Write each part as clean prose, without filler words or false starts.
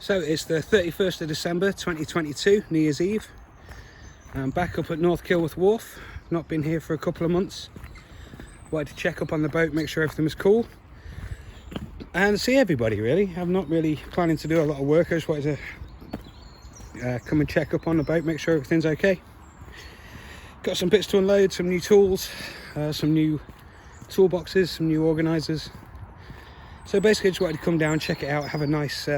So it's the 31st of December 2022, New Year's Eve. I'm back up at North Kilworth Wharf. Not been here for a couple of months. Wanted to check up on the boat, make sure everything was cool, and see everybody really. I'm not really planning to do a lot of work. I just wanted to come and check up on the boat, make sure everything's okay. Got some bits to unload, some new tools, some new toolboxes, some new organisers. So basically just wanted to come down, check it out, have a nice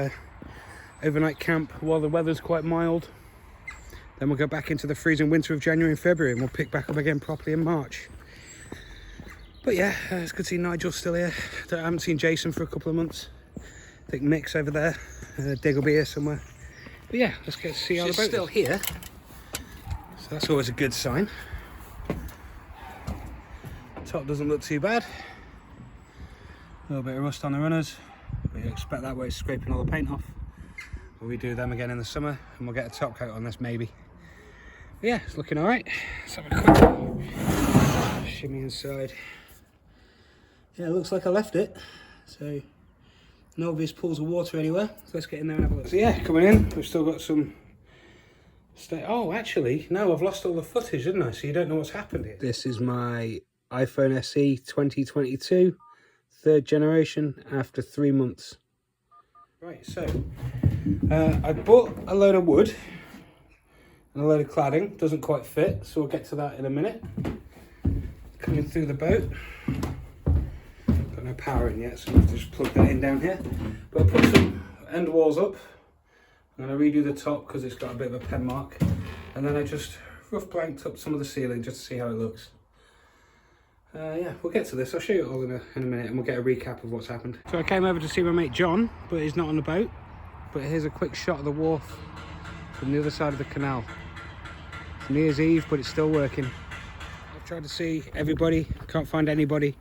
overnight camp while the weather's quite mild. Then we'll go back into the freezing winter of January and February, and we'll pick back up again properly in March. But yeah, it's good to see Nigel's still here. I haven't seen Jason for a couple of months. I think Mick's over there, Dig will be here somewhere. But yeah, let's get to see how the boat still here. So that's always a good sign. Top doesn't look too bad. A little bit of rust on the runners. We expect that way it's scraping all the paint off. We'll redo them again in the summer and we'll get a top coat on this maybe. But yeah, it's looking alright. Let's have a quick shimmy inside. Yeah, it looks like I left it. So no obvious pools of water anywhere. So let's get in there and have a look. So yeah, coming in, we've still got some oh, actually, no, I've lost all the footage, didn't I? So you don't know what's happened here. This is my iPhone SE 2022, third generation, after 3 months. Right, so I bought a load of wood and a load of cladding. Doesn't quite fit, so we'll get to that in a minute. Coming through the boat. Got no power in yet, so I have to just plug that in down here. But I put some end walls up. I'm going to redo the top because it's got a bit of a pen mark. And then I just rough blanked up some of the ceiling just to see how it looks. Yeah, we'll get to this. I'll show you it all in a minute and we'll get a recap of what's happened. So I came over to see my mate John, but he's not on the boat. But here's a quick shot of the wharf from the other side of the canal. It's New Year's Eve, but it's still working. I've tried to see everybody, can't find anybody.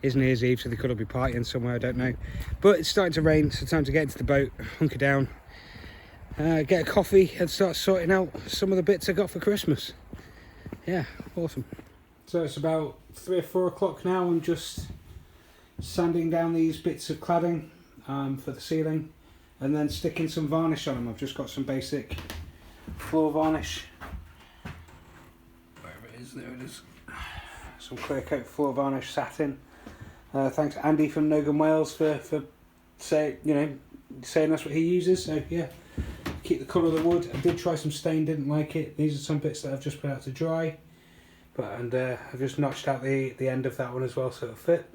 It's New Year's Eve, so they could all be partying somewhere, I don't know. But it's starting to rain, so time to get into the boat, hunker down, get a coffee and start sorting out some of the bits I got for Christmas. Yeah, awesome. So it's about 3 or 4 o'clock now. I'm just sanding down these bits of cladding for the ceiling and then sticking some varnish on them. I've just got some basic floor varnish. Wherever it is, there it is. Some clear coat floor varnish satin. Thanks Andy from Nogan Wales for saying that's what he uses. So yeah, keep the colour of the wood. I did try some stain, didn't like it. These are some bits that I've just put out to dry. And I've just notched out the end of that one as well so it'll fit.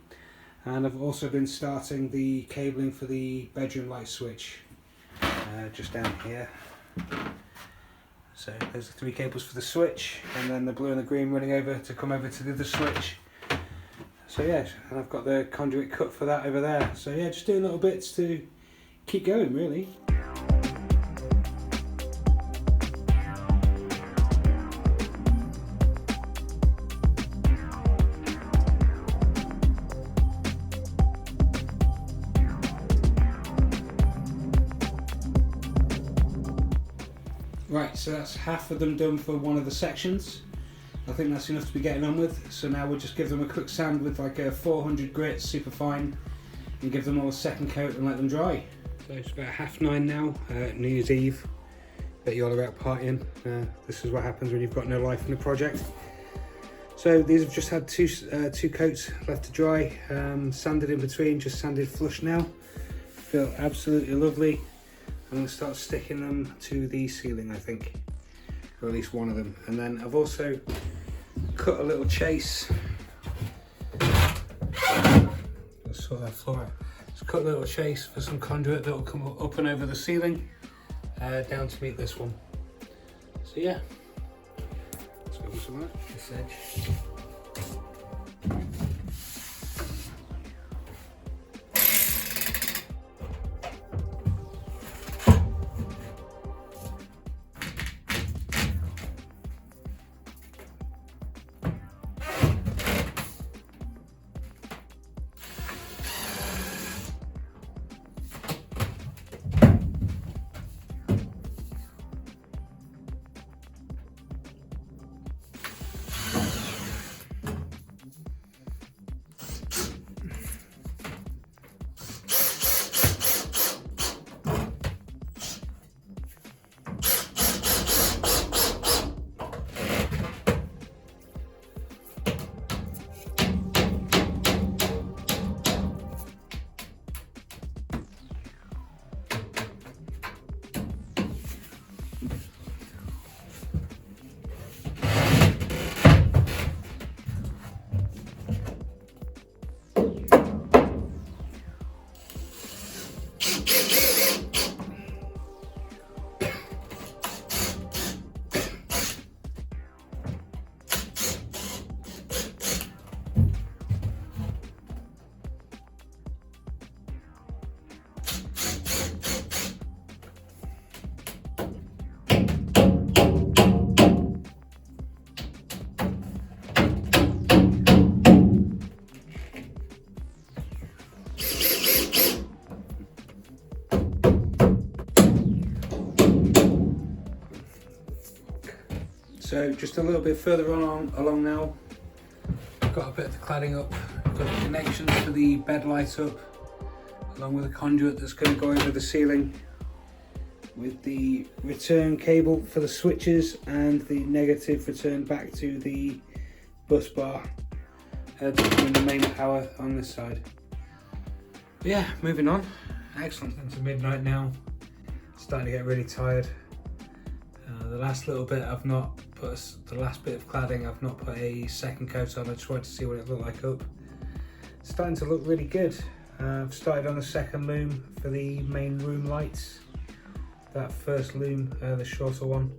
And I've also been starting the cabling for the bedroom light switch just down here. So there's the 3 cables for the switch, and then the blue and the green running over to come over to the other switch. So yeah, and I've got the conduit cut for that over there. So yeah, just doing little bits to keep going really. Right, so that's half of them done for one of the sections. I think that's enough to be getting on with. So now we'll just give them a quick sand with like a 400 grit, super fine, and give them all a second coat and let them dry. So it's about 9:30 now, New Year's Eve. Bet you all are out partying. This is what happens when you've got no life in a project. So these have just had two coats left to dry, sanded in between, just sanded flush now. Feel absolutely lovely. I'm going to start sticking them to the ceiling, I think, or at least one of them. And then I've also cut a little chase. Let's sort that floor out. Just cut a little chase for some conduit that will come up and over the ceiling, down to meet this one. So yeah, let's go with some of that, this edge. So just a little bit further along now, got a bit of the cladding up, got the connections for the bed light up, along with a conduit that's going to go over the ceiling, with the return cable for the switches and the negative return back to the bus bar to bring the main power on this side. But yeah, moving on. Excellent. Into midnight now. Starting to get really tired. The last little bit I've not put the last bit of cladding. I've not put a second coat on. I just wanted to see what it looked like up. It's starting to look really good. I've started on the second loom for the main room lights. That first loom, the shorter one,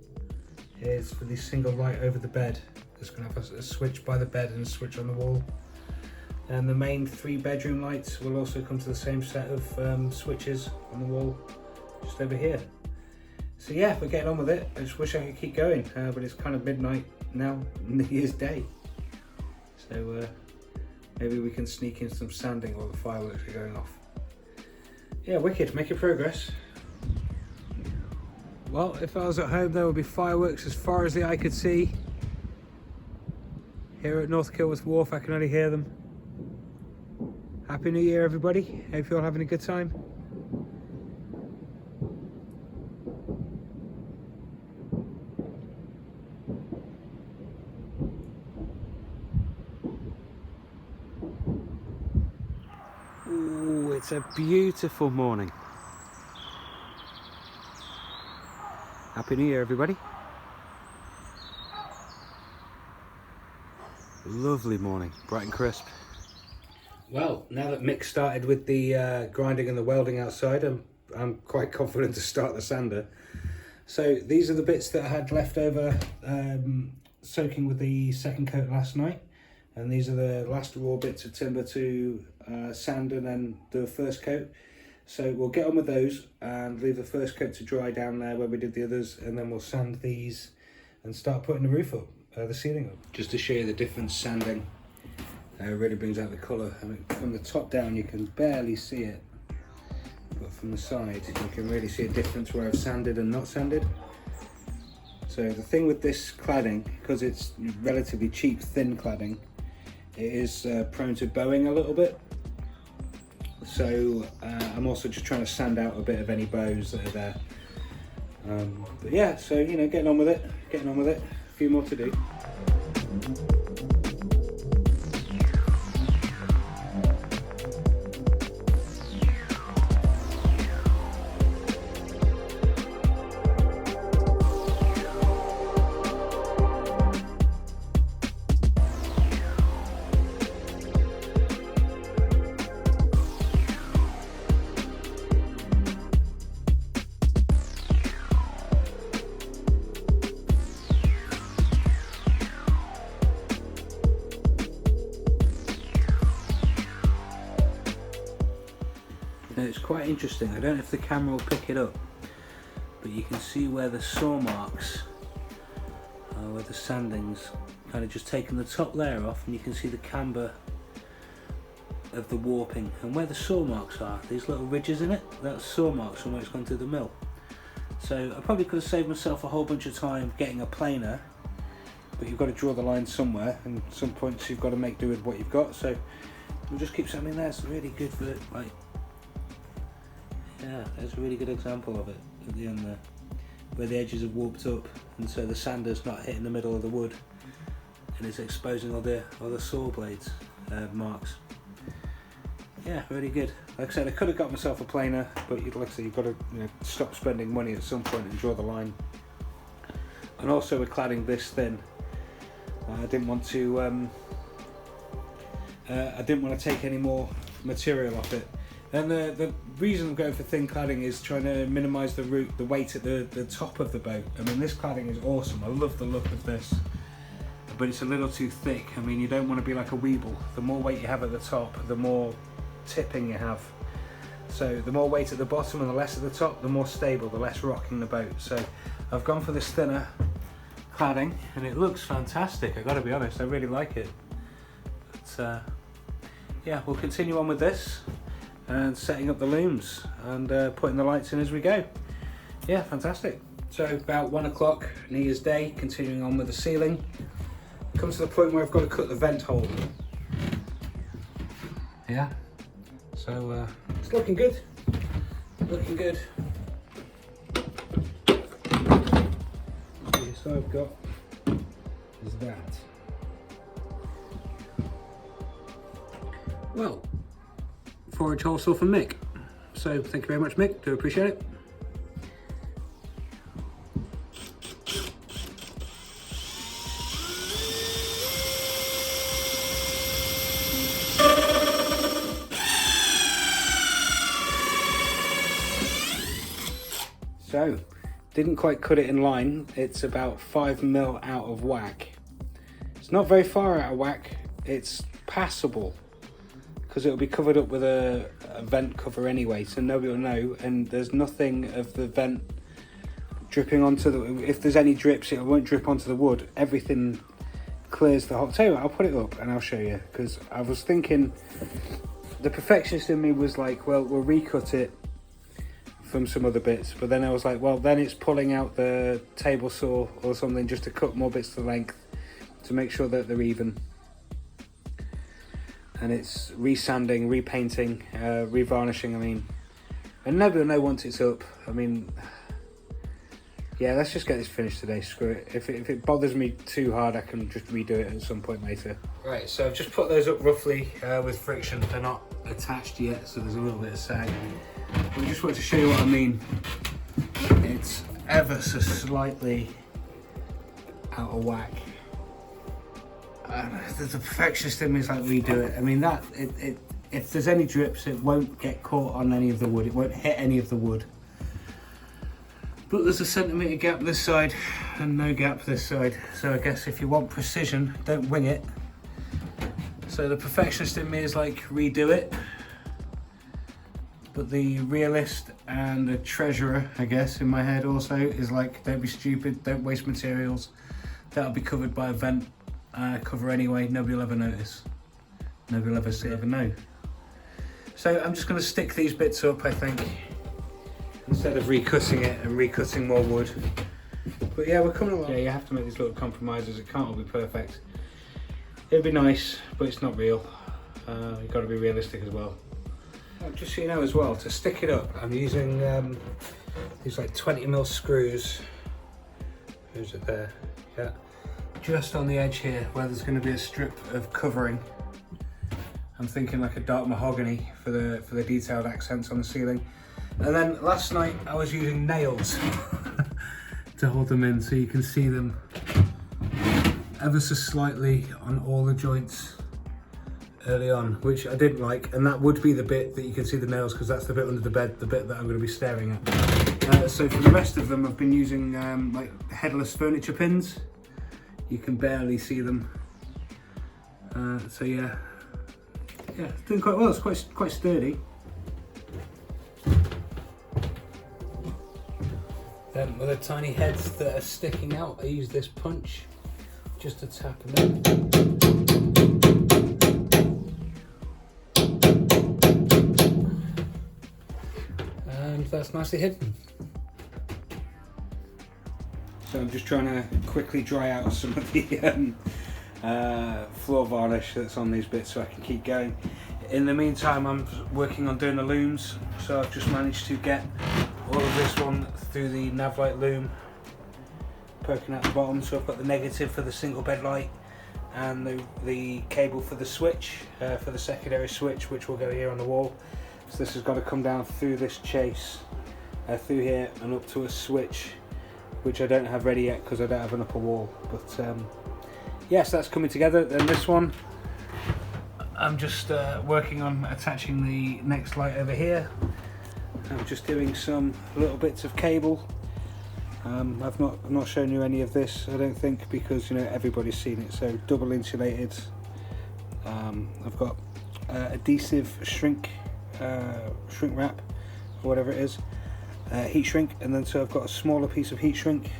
is for the single light over the bed. It's going to have a switch by the bed and a switch on the wall. And the main 3 bedroom lights will also come to the same set of switches on the wall, just over here. So yeah, we're getting on with it. I just wish I could keep going, but it's kind of midnight now, New Year's Day. So maybe we can sneak in some sanding while the fireworks are going off. Yeah, wicked, making progress. Well, if I was at home, there would be fireworks as far as the eye could see. Here at North Kilworth Wharf, I can only hear them. Happy New Year, everybody. Hope you're all having a good time. Ooh, it's a beautiful morning. Happy New Year, everybody. Lovely morning, bright and crisp. Well, now that Mick started with the grinding and the welding outside, I'm quite confident to start the sander. So these are the bits that I had left over soaking with the second coat last night. And these are the last raw bits of timber to sand and then do a first coat. So we'll get on with those and leave the first coat to dry down there where we did the others, and then we'll sand these and start putting the roof up, the ceiling up. Just to show you the difference, sanding really brings out the colour. I mean, from the top down you can barely see it, but from the side you can really see a difference where I've sanded and not sanded. So the thing with this cladding, because it's relatively cheap thin cladding, it is prone to bowing a little bit. So I'm also just trying to sand out a bit of any bows that are there. But yeah, so you know, getting on with it. A few more to do. It's quite interesting. I don't know if the camera will pick it up, but you can see where the saw marks, where the sanding's kind of just taken the top layer off, and you can see the camber of the warping, and where the saw marks are, these little ridges in it, that's saw marks from where it's gone through the mill. So I probably could have saved myself a whole bunch of time getting a planer, but you've got to draw the line somewhere, and at some points you've got to make do with what you've got. So we'll just keep sanding there. It's really good for it, like. Yeah, that's a really good example of it at the end there, where the edges have warped up, and so the sander's not hitting the middle of the wood, and it's exposing all the saw blades marks. Yeah, really good. Like I said, I could have got myself a planer, but like I said, you've got to stop spending money at some point and draw the line. And also with cladding this thin, I didn't want to take any more material off it. And the reason I'm going for thin cladding is trying to minimise the weight at the top of the boat. I mean, this cladding is awesome. I love the look of this, but it's a little too thick. I mean, you don't want to be like a Weeble. The more weight you have at the top, the more tipping you have. So the more weight at the bottom and the less at the top, the more stable, the less rocking the boat. So I've gone for this thinner cladding, and it looks fantastic. I got to be honest, I really like it. But yeah, we'll continue on with this and setting up the looms and putting the lights in as we go. Yeah, fantastic. So about 1 o'clock, New Year's Day, continuing on with the ceiling. Comes to the point where I've got to cut the vent hole. Yeah, so it's looking good, looking good. Okay, so I've got is that. Well, forage hole saw from Mick. So thank you very much, Mick, do appreciate it. So, didn't quite cut it in line. It's about 5mm out of whack. It's not very far out of whack. It's passable because it'll be covered up with a vent cover anyway, so nobody will know. And there's nothing of the vent dripping onto the. If there's any drips, it won't drip onto the wood. Everything clears the hole. Tell you what, I'll put it up and I'll show you, because I was thinking, the perfectionist in me was like, well, we'll recut it from some other bits, but then I was like, well, then it's pulling out the table saw or something just to cut more bits to length to make sure that they're even, and it's resanding, repainting, revarnishing. I mean, and nobody will know once it's up. I mean, yeah, let's just get this finished today. Screw it. If it bothers me too hard, I can just redo it at some point later. Right, so I've just put those up roughly with friction. They're not attached yet, so there's a little bit of sag. I just want to show you what I mean. It's ever so slightly out of whack. The perfectionist in me is like, redo it. I mean, that if there's any drips, it won't get caught on any of the wood. It won't hit any of the wood. But there's a centimetre gap this side and no gap this side. So I guess if you want precision, don't wing it. So the perfectionist in me is like, redo it. But the realist and the treasurer, I guess, in my head also is like, don't be stupid, don't waste materials. That'll be covered by a vent cover anyway. Nobody will ever notice. Nobody will ever know. So I'm just going to stick these bits up, I think, instead of recutting it and recutting more wood. But yeah, we're coming along. Yeah, you have to make these little compromises. It can't all be perfect. It'd be nice, but it's not real. You've got to be realistic as well. Just so you know as well, to stick it up, I'm using these like 20mm screws. Who's it there? Yeah. Just on the edge here, where there's going to be a strip of covering. I'm thinking like a dark mahogany for the detailed accents on the ceiling. And then last night I was using nails to hold them in, so you can see them ever so slightly on all the joints early on, which I didn't like, and that would be the bit that you can see the nails, because that's the bit under the bed, the bit that I'm going to be staring at. So for the rest of them, I've been using like headless furniture pins. You can barely see them. So yeah, it's doing quite well. It's quite sturdy. Then with the tiny heads that are sticking out, I use this punch just to tap them in. And that's nicely hidden. So I'm just trying to quickly dry out some of the floor varnish that's on these bits so I can keep going. In the meantime, I'm working on doing the looms, so I've just managed to get all of this one through the nav light loom, poking out the bottom. So I've got the negative for the single bed light and the cable for the switch, for the secondary switch, which will go here on the wall. So this has got to come down through this chase, through here and up to a switch, which I don't have ready yet because I don't have an upper wall. But yes, that's coming together. Then this one, I'm just working on attaching the next light over here. I'm just doing some little bits of cable. I've not shown you any of this, I don't think, because everybody's seen it. So double insulated. I've got adhesive shrink wrap, or whatever it is, heat shrink, and then so I've got a smaller piece of heat shrink.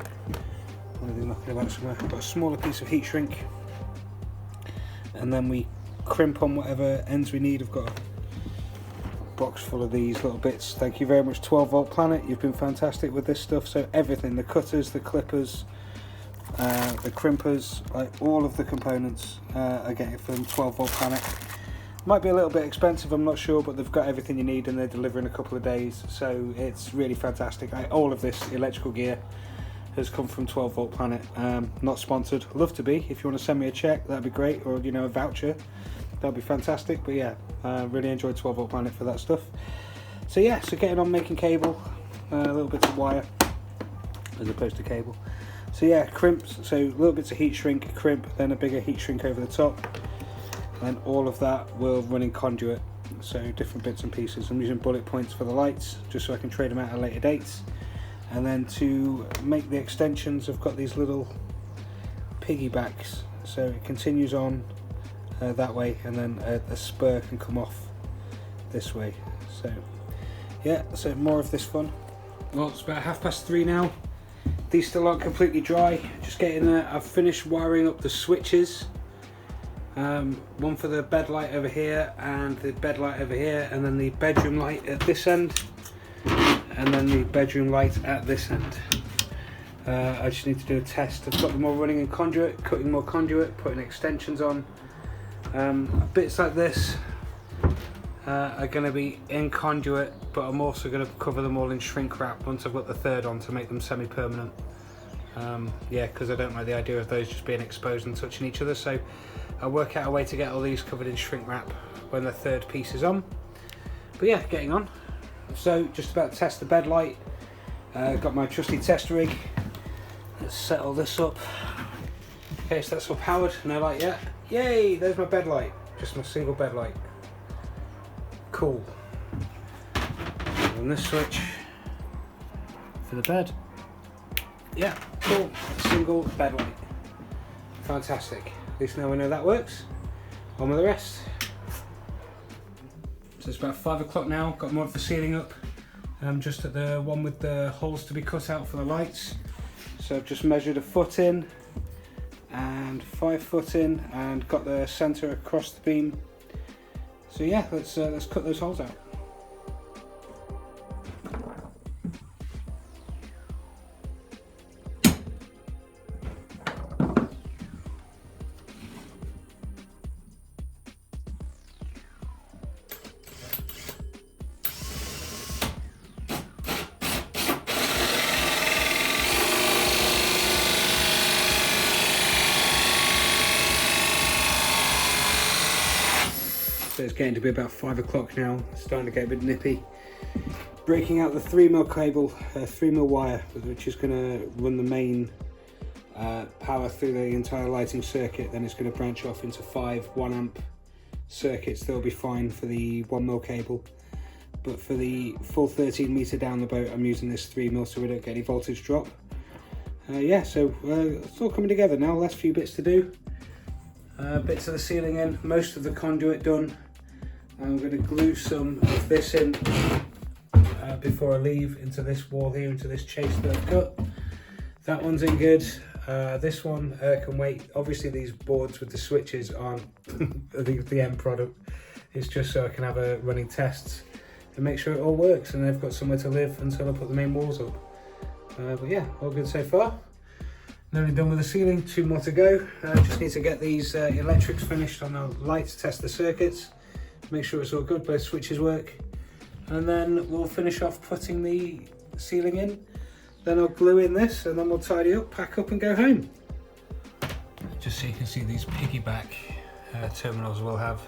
Knocking about somewhere. I've got a smaller piece of heat shrink, and then we crimp on whatever ends we need. I've got box full of these little bits. Thank you very much 12 Volt Planet, you've been fantastic with this stuff. So everything, the cutters, the clippers, the crimpers, like all of the components are getting from 12 Volt Planet. Might be a little bit expensive, I'm not sure, but they've got everything you need and they're delivering a couple of days, so it's really fantastic. All of this electrical gear has come from 12 Volt Planet. Not sponsored, love to be. If you want to send me a check, that'd be great, or you know, a voucher, that'd be fantastic. But yeah, really enjoyed 12 Volt Planet for that stuff. So yeah, so getting on making cable, a little bit of wire as opposed to cable. So yeah, crimps, so little bits of heat shrink, crimp, then a bigger heat shrink over the top, and all of that will run in conduit, so different bits and pieces. I'm using bullet points for the lights just so I can trade them out at later dates. And then to make the extensions, I've got these little piggybacks, so it continues on that way, and then a spur can come off this way. So yeah, so more of this fun. Well, it's about 3:30 now. These still aren't completely dry, just getting there. I've finished wiring up the switches. One for the bed light over here and the bed light over here, and then the bedroom light at this end, and then the bedroom light at this end. I just need to do a test. I've got them all running in conduit, cutting more conduit, putting extensions on. Bits like this are going to be in conduit, but I'm also going to cover them all in shrink wrap once I've got the third on to make them semi-permanent. Yeah, because I don't like the idea of those just being exposed and touching each other, so I'll work out a way to get all these covered in shrink wrap when the third piece is on. But yeah, getting on. So just about to test the bed light. Got my trusty test rig. Let's set all this up. Okay, so that's all powered, no light yet. Yay, there's my bed light. Just my single bed light. Cool. And this switch for the bed. Yeah, cool. Single bed light. Fantastic. At least now we know that works. On with the rest. So it's about 5 o'clock now. Got more of the ceiling up. Just at the one with the holes to be cut out for the lights. So I've just measured a foot in and 5 foot in, and got the centre across the beam. So yeah, let's cut those holes out. So it's getting to be about 5 o'clock now. It's starting to get a bit nippy. Breaking out the 3mm cable, 3mm wire, which is going to run the main power through the entire lighting circuit. Then it's going to branch off into 5 1-amp circuits. They'll be fine for the 1mm cable. But for the full 13 metre down the boat, I'm using this 3mm so we don't get any voltage drop. Yeah, so it's all coming together now. Last few bits to do. Bits of the ceiling in, most of the conduit done. I'm going to glue some of this in before I leave into this wall here, into this chase that I've cut. That one's in good. This one can wait. Obviously these boards with the switches aren't the end product. It's just so I can have a running tests and make sure it all works, and they've got somewhere to live until I put the main walls up. But yeah, all good so far. Nearly done with the ceiling, 2 more to go. Just need to get these electrics finished on the lights, test the circuits, make sure it's all good, both switches work, and then we'll finish off putting the ceiling in. Then I'll glue in this, and then we'll tidy up, pack up and go home. Just so you can see, these piggyback terminals will have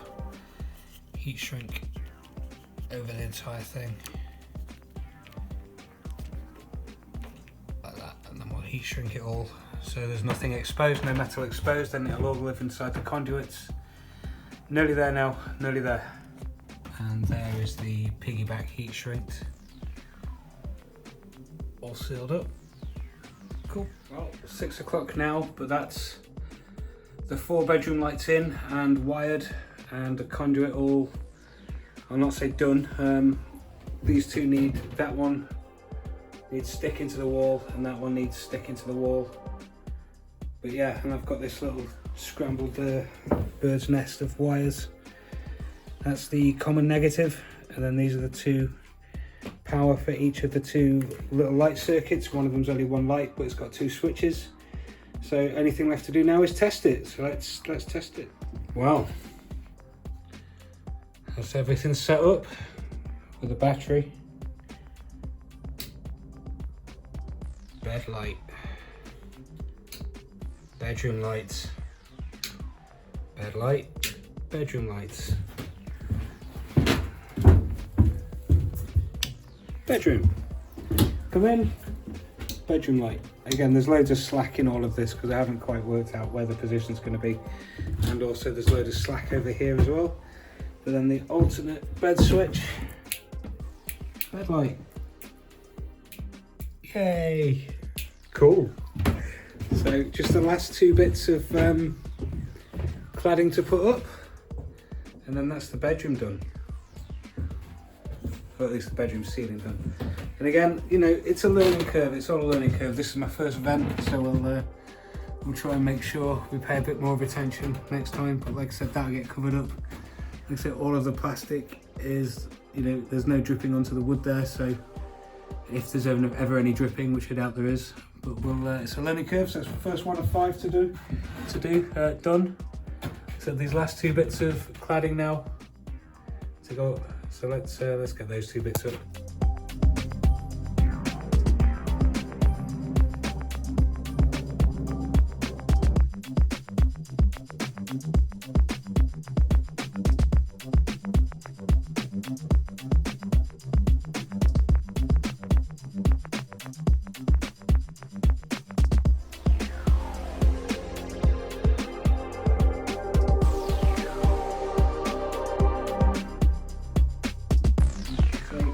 heat shrink over the entire thing. Like that, and then we'll heat shrink it all. So there's nothing exposed, no metal exposed, and it'll all live inside the conduits. Nearly there now, nearly there. And there is the piggyback heat shrinked. All sealed up. Cool. Well, 6 o'clock now, but that's the 4 bedroom lights in and wired, and the conduit all, I'll not say done. These two need, that one needs stick into the wall, and that one needs stick into the wall. But yeah, and I've got this little scrambled bird's nest of wires. That's the common negative. and then these are the two power for each of the two little light circuits. One of them's only one light, but it's got two switches. So anything left to do now is test it. So let's test it. Wow, that's everything set up with the battery, bed light, bedroom lights, bed light, bedroom lights, bedroom, come in, bedroom light. Again, there's loads of slack in all of this because I haven't quite worked out where the position's going to be, and also there's loads of slack over here as well. But then the alternate bed switch, bed light, yay, cool. So just the last two bits of cladding to put up, and then that's the bedroom done, or at least the bedroom ceiling done. And again, you know, it's a learning curve. It's all a learning curve. This is my first vent, so we'll try and make sure we pay a bit more of attention next time. But like I said, that'll get covered up. Like I said, all of the plastic is, you know, there's no dripping onto the wood there. So if there's ever any dripping, which I doubt there is, but it's a learning curve. So it's the first one of 5 to do done. So these last two bits of cladding now to go up. So let's get those two bits up.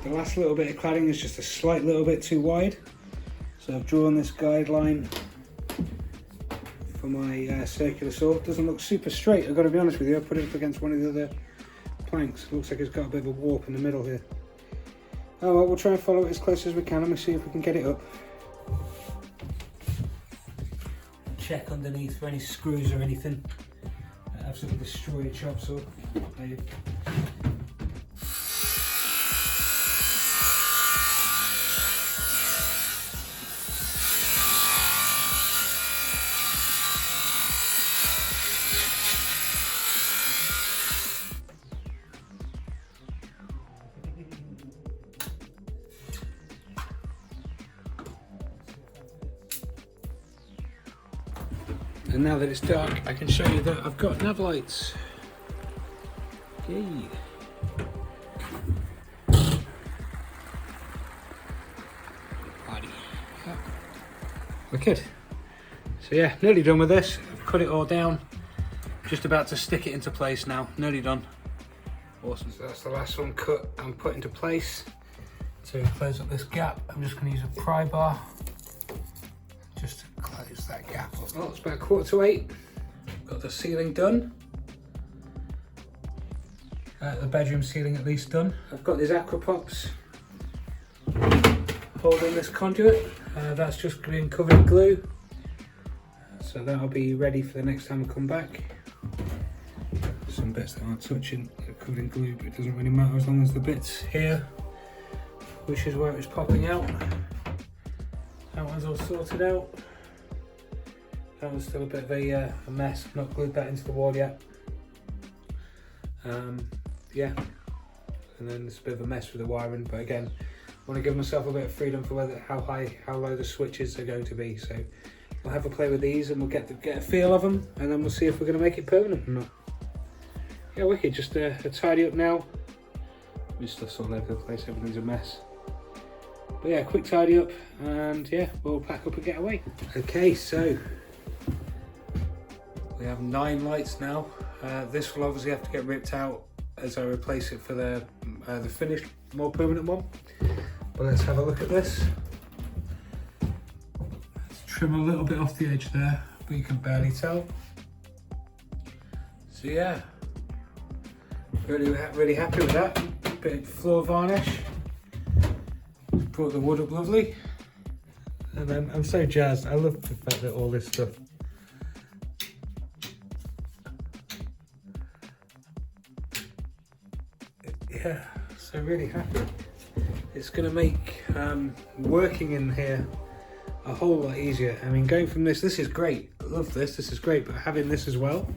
The last little bit of cladding is just a slight little bit too wide, so I've drawn this guideline for my circular saw. It doesn't look super straight, I've got to be honest with you. I put it up against one of the other planks. It looks like it's got a bit of a warp in the middle here. Oh well, we'll try and follow it as close as we can and we'll see if we can get it up. Check underneath for any screws or anything. Absolutely destroy a chop saw. And now that it's dark, I can show you that I've got nav lights. Yay. Wicked. So yeah, nearly done with this. I've cut it all down. Just about to stick it into place now. Nearly done. Awesome. So that's the last one cut and put into place. To close up this gap, I'm just going to use a pry bar just to close that gap up. Well, it's about 7:45. Got the ceiling done. The bedroom ceiling at least done. I've got these aqua pops holding this conduit. That's just been covered in glue. So that'll be ready for the next time I come back. Some bits that aren't touching are covered in glue, but it doesn't really matter as long as the bits here, which is where it's popping out. That one's all sorted out. That one's still a bit of a mess. I've not glued that into the wall yet. Yeah, and then it's a bit of a mess with the wiring, but again, I want to give myself a bit of freedom for how high, how low the switches are going to be. So we'll have a play with these and we'll get a feel of them, and then we'll see if we're going to make it permanent or not. Yeah, wicked. Just a tidy up now. My stuff's all over the place. Everything's a mess. But yeah, quick tidy up, and yeah, we'll pack up and get away. Okay, so we have 9 lights now. This will obviously have to get ripped out as I replace it for the finished, more permanent one. But let's have a look at this. Let's trim a little bit off the edge there, but you can barely tell. So yeah, really happy with that. Bit of floor varnish. Brought the wood up lovely, and I'm so jazzed. I love the fact that all this stuff So really happy. It's going to make working in here a whole lot easier. I mean, going from this is great. I love this is great, but having this as well,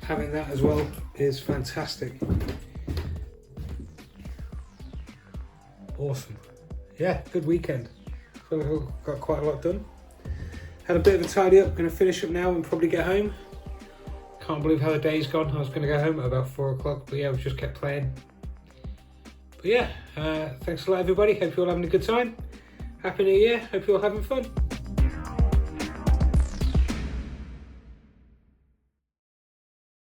having that as well is fantastic. Awesome. Yeah, good weekend. Feel like I've got quite a lot done. Had a bit of a tidy up, going to finish up now and probably get home. Can't believe how the day's gone. I was going to go home at about 4 o'clock, but yeah, we just kept playing. But yeah, thanks a lot everybody. Hope you're all having a good time. Happy New Year. Hope you're all having fun.